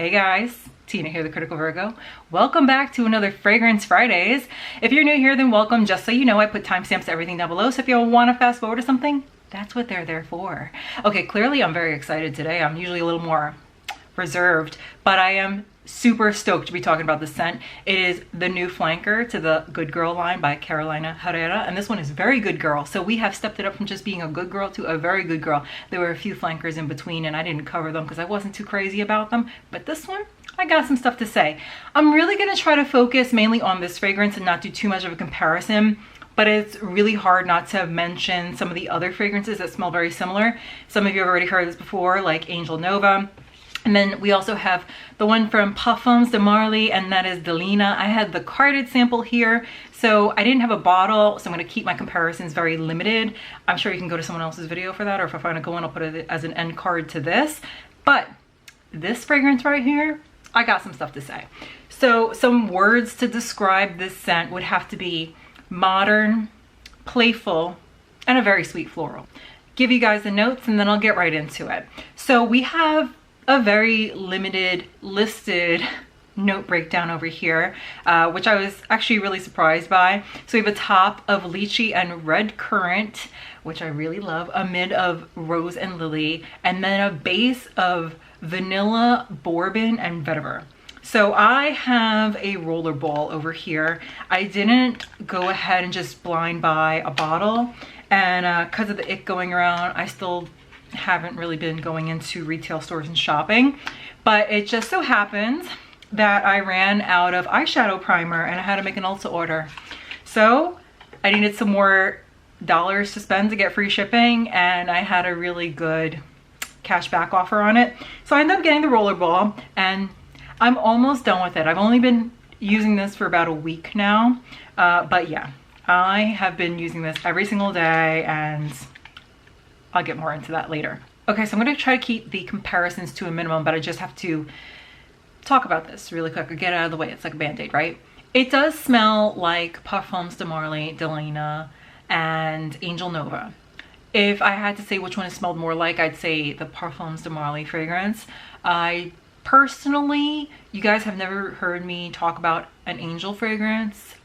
Hey guys, Tina here, the Critical Virgo. Welcome back to another Fragrance Fridays. If you're new here, then welcome. Just so you know, I put timestamps to everything down below, so if you want to fast forward to something, that's what they're there for. Okay, clearly I'm very excited today. I'm usually a little more reserved, but I am super stoked to be talking about this scent. It is the new flanker to the Good Girl line by Herrera, and this one is Very Good Girl. So we have stepped it up from just being a good girl to a very good girl. There were a few flankers in between and I didn't cover them because I wasn't too crazy about them, but this one, I got some stuff to say. I'm really going to try to focus mainly on this fragrance and not do too much of a comparison, but it's really hard not to mention some of the other fragrances that smell very similar. Some of you have already heard this before, like Angel Nova. And then we also have the one from Parfums de Marly, and that is Delina. I had the carded sample here, so I didn't have a bottle, so I'm going to keep my comparisons very limited. I'm sure you can go to someone else's video for that, or if I find a good one, I'll put it as an end card to this. But this fragrance right here, I got some stuff to say. So some words to describe this scent would have to be modern, playful, and a very sweet floral. Give you guys the notes and then I'll get right into it. So we have a very limited listed note breakdown over here, which I was actually really surprised by. So we have a top of lychee and red currant, which I really love, a mid of rose and lily, and then a base of vanilla, bourbon, and vetiver. So I have a roller ball over here. I didn't go ahead and just blind buy a bottle, and because of the ick going around, I still haven't really been going into retail stores and shopping, but it just so happens that I ran out of eyeshadow primer and I had to make an Ulta order. So I needed some more dollars to spend to get free shipping, and I had a really good cash back offer on it. So I ended up getting the rollerball and I'm almost done with it. I've only been using this for about a week now, but yeah, I have been using this every single day, and I'll get more into that later. Okay, so I'm gonna try to keep the comparisons to a minimum, but I just have to talk about this really quick or get it out of the way. It's like a band-aid, right? It does smell like Parfums de Marly, Delina, and Angel Nova. If I had to say which one it smelled more like, I'd say the Parfums de Marly fragrance. I personally, you guys have never heard me talk about an Angel fragrance.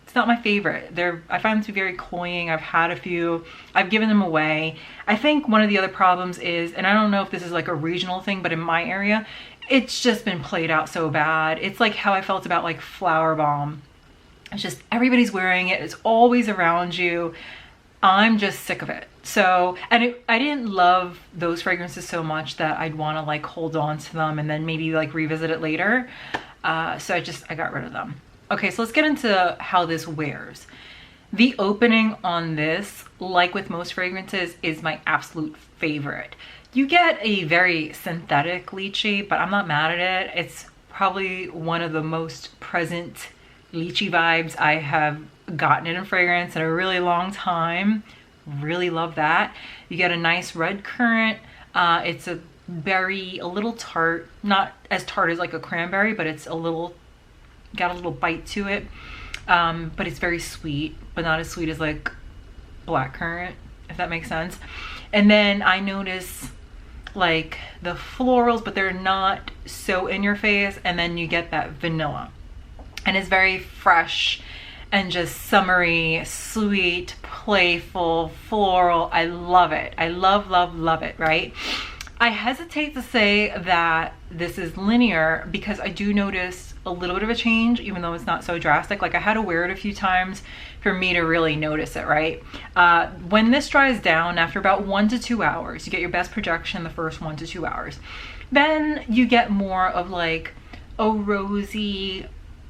It's not my favorite. I find them to be very cloying. I've had a few. I've given them away. I think one of the other problems is, and I don't know if this is like a regional thing, but in my area, it's just been played out so bad. It's like how I felt about like Flower Bomb. It's just everybody's wearing it. It's always around you. I'm just sick of it. So, and I didn't love those fragrances so much that I'd want to like hold on to them and then maybe like revisit it later. So I got rid of them. Okay, so let's get into how this wears. The opening on this, like with most fragrances, is my absolute favorite. You get a very synthetic lychee, but I'm not mad at it. It's probably one of the most present lychee vibes I have gotten in a fragrance in a really long time. Really love that. You get a nice red currant. It's a little tart, not as tart as like a cranberry, but it's got a little bite to it, but it's very sweet, but not as sweet as like black currant, if that makes sense. And then I notice like the florals, but they're not so in your face, and then you get that vanilla, and it's very fresh and just summery, sweet, playful, floral. I love it. I love it, right? I hesitate to say that this is linear because I do notice a little bit of a change, even though it's not so drastic. Like I had to wear it a few times for me to really notice it, right? When this dries down after about 1 to 2 hours, you get your best projection the first 1 to 2 hours. Then you get more of like a rosy,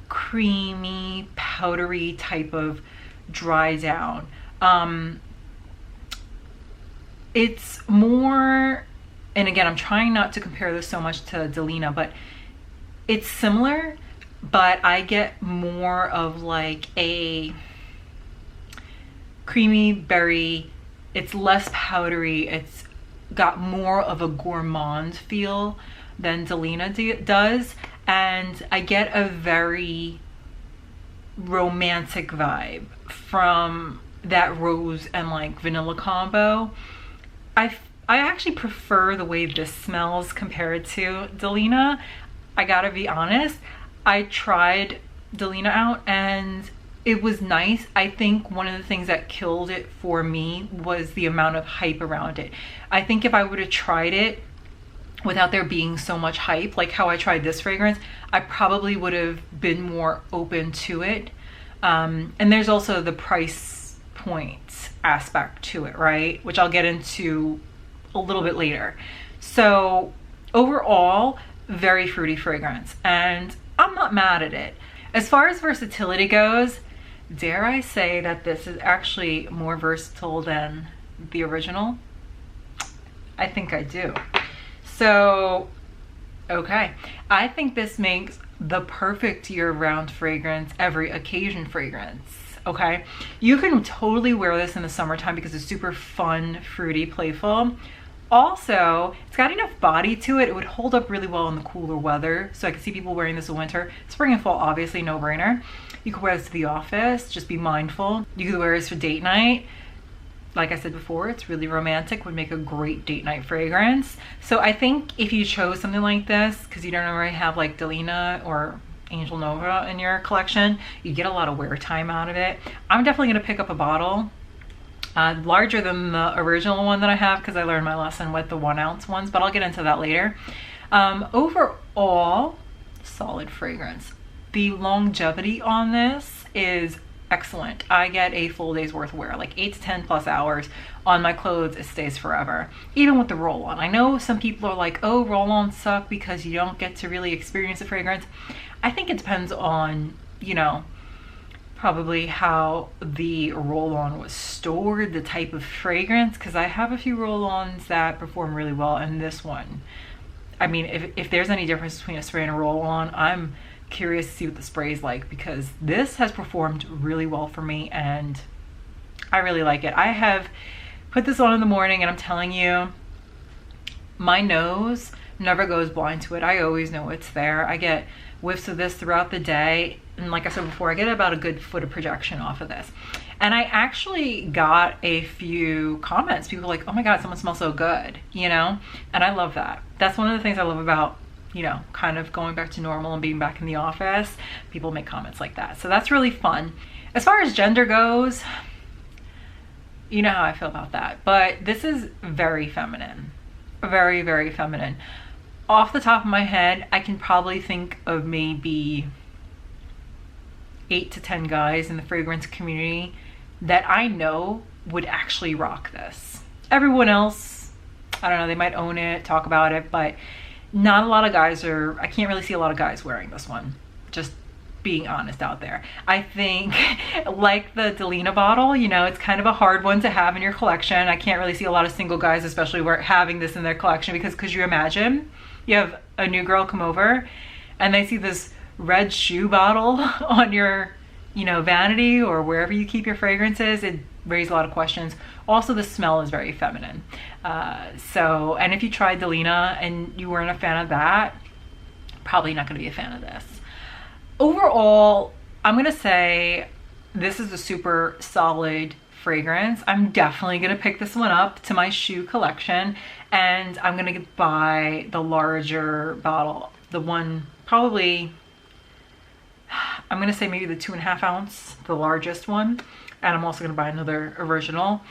creamy, powdery type of dry down. It's more, and again, I'm trying not to compare this so much to Delina, but it's similar, but I get more of like a creamy berry. It's less powdery. It's got more of a gourmand feel than Delina does. And I get a very romantic vibe from that rose and like vanilla combo. I actually prefer the way this smells compared to Delina. I gotta be honest, I tried Delina out and it was nice. I think one of the things that killed it for me was the amount of hype around it. I think if I would have tried it without there being so much hype, like how I tried this fragrance, I probably would have been more open to it. And there's also the price point aspect to it, right? Which I'll get into a little bit later. So overall, very fruity fragrance, and I'm not mad at it. As far as versatility goes, dare I say that this is actually more versatile than the original? I think I do. So, okay. I think this makes the perfect year-round fragrance, every occasion fragrance, okay? You can totally wear this in the summertime because it's super fun, fruity, playful. Also, it's got enough body to it. It would hold up really well in the cooler weather. So I can see people wearing this in winter. Spring and fall, obviously, no brainer. You could wear this to the office, just be mindful. You could wear this for date night. Like I said before, it's really romantic, would make a great date night fragrance. So I think if you chose something like this, because you don't already have like Delina or Angel Nova in your collection, you get a lot of wear time out of it. I'm definitely gonna pick up a bottle larger than the original one that I have because I learned my lesson with the 1 ounce ones, but I'll get into that later. Overall, solid fragrance. The longevity on this is excellent. I get a full day's worth of wear, like 8 to 10 plus hours on my clothes. It stays forever, even with the roll-on. I know some people are like, oh, roll-ons suck because you don't get to really experience the fragrance. I think it depends on, you know, probably how the roll-on was stored, the type of fragrance, because I have a few roll-ons that perform really well, and this one, I mean, if there's any difference between a spray and a roll-on, I'm curious to see what the spray is like, because this has performed really well for me and I really like it. I have put this on in the morning and I'm telling you, my nose never goes blind to it. I always know it's there. I get whiffs of this throughout the day, and like I said before, I get about a good foot of projection off of this. And I actually got a few comments. People were like, oh my god, someone smells so good, you know? And I love that. That's one of the things I love about, you know, kind of going back to normal and being back in the office. People make comments like that, so that's really fun. As far as gender goes, you know how I feel about that, but this is very feminine, very, very feminine. Off the top of my head, I can probably think of maybe 8 to 10 guys in the fragrance community that I know would actually rock this. Everyone else, I don't know, they might own it, talk about it, but not a lot of guys I can't really see a lot of guys wearing this one, just being honest out there. I think like the Delina bottle, you know, it's kind of a hard one to have in your collection. I can't really see a lot of single guys especially having this in their collection, because could you imagine you have a new girl come over and they see this red shoe bottle on your, you know, vanity or wherever you keep your fragrances? It raised a lot of questions. Also, the smell is very feminine. And if you tried Delina and you weren't a fan of that, probably not gonna be a fan of this. Overall, I'm gonna say this is a super solid fragrance. I'm definitely gonna pick this one up to my shoe collection, and I'm gonna buy the larger bottle, the one probably, I'm gonna say maybe the 2.5 ounce, the largest one, and I'm also gonna buy another original.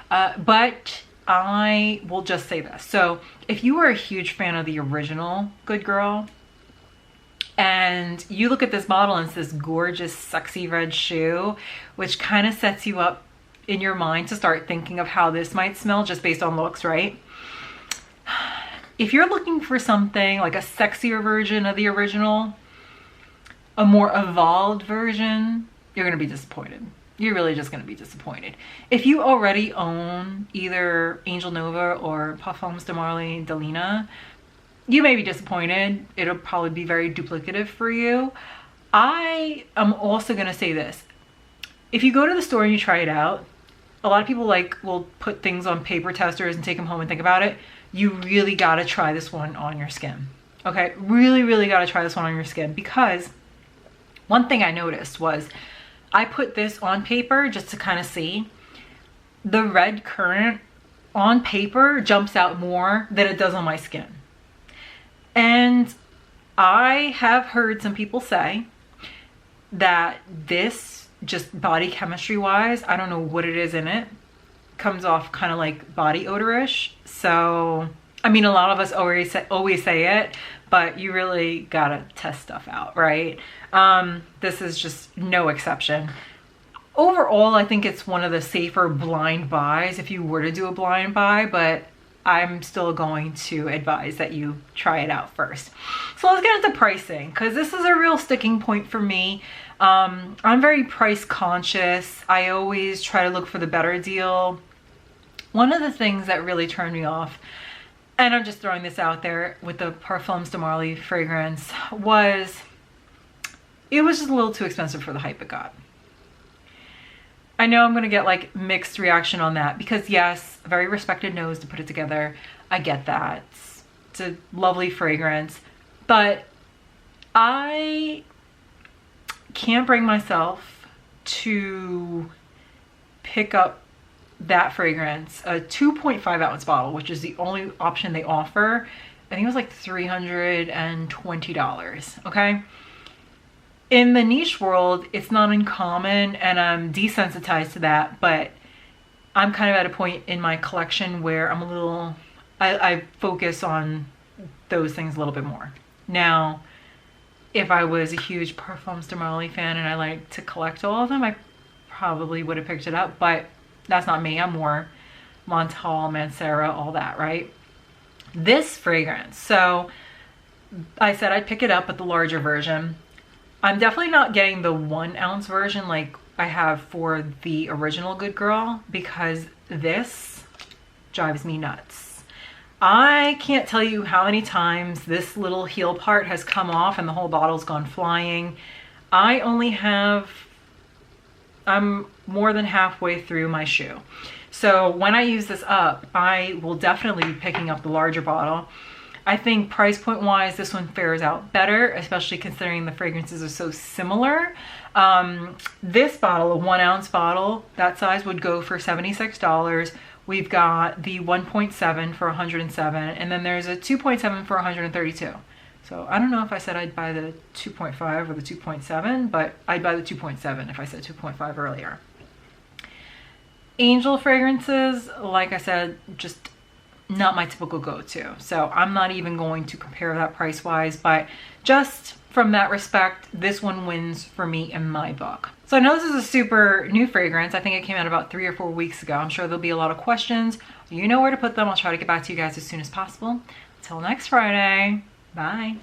But I will just say this. So if you are a huge fan of the original Good Girl and you look at this bottle and it's this gorgeous, sexy red shoe, which kind of sets you up in your mind to start thinking of how this might smell just based on looks, right? If you're looking for something like a sexier version of the original, a more evolved version, you're gonna be disappointed. You're really just gonna be disappointed. If you already own either Angel Nova or Parfums de Marly Delina, you may be disappointed. It'll probably be very duplicative for you. I am also gonna say this. If you go to the store and you try it out, a lot of people will put things on paper testers and take them home and think about it. You really gotta try this one on your skin. Okay, really, really gotta try this one on your skin, because one thing I noticed was I put this on paper just to kind of see. The red current on paper jumps out more than it does on my skin. And I have heard some people say that this, just body chemistry wise, I don't know what it is in it, comes off kind of like body odorish. So, I mean, a lot of us always say it, but you really gotta test stuff out, right? This is just no exception. Overall, I think it's one of the safer blind buys if you were to do a blind buy, but I'm still going to advise that you try it out first. So let's get into pricing, because this is a real sticking point for me. I'm very price conscious. I always try to look for the better deal. One of the things that really turned me off, and I'm just throwing this out there with the Parfums de Marly fragrance, was it was just a little too expensive for the hype it got. I know I'm gonna get like mixed reaction on that, because yes, a very respected nose to put it together. I get that. It's a lovely fragrance, but I can't bring myself to pick up that fragrance, a 2.5 ounce bottle, which is the only option they offer. I think it was like $320, okay? In the niche world, it's not uncommon, and I'm desensitized to that, but I'm kind of at a point in my collection where I'm a little, I focus on those things a little bit more. Now, if I was a huge Parfums de Marly fan and I like to collect all of them, I probably would have picked it up, but that's not me. I'm more Montal, Mancera, all that, right? This fragrance, so I said I'd pick it up, but the larger version. I'm definitely not getting the 1 ounce version like I have for the original Good Girl, because this drives me nuts. I can't tell you how many times this little heel part has come off and the whole bottle's gone flying. I'm more than halfway through my shoe. So when I use this up, I will definitely be picking up the larger bottle. I think price point wise, this one fares out better, especially considering the fragrances are so similar. This bottle, a 1 ounce bottle, that size would go for $76. We've got the 1.7 for $107, and then there's a 2.7 for $132. So I don't know if I said I'd buy the 2.5 or the 2.7, but I'd buy the 2.7 if I said 2.5 earlier. Angel fragrances, like I said, just not my typical go-to. So I'm not even going to compare that price-wise, but just from that respect, this one wins for me in my book. So I know this is a super new fragrance. I think it came out about 3 or 4 weeks ago. I'm sure there'll be a lot of questions. You know where to put them. I'll try to get back to you guys as soon as possible. Until next Friday, bye.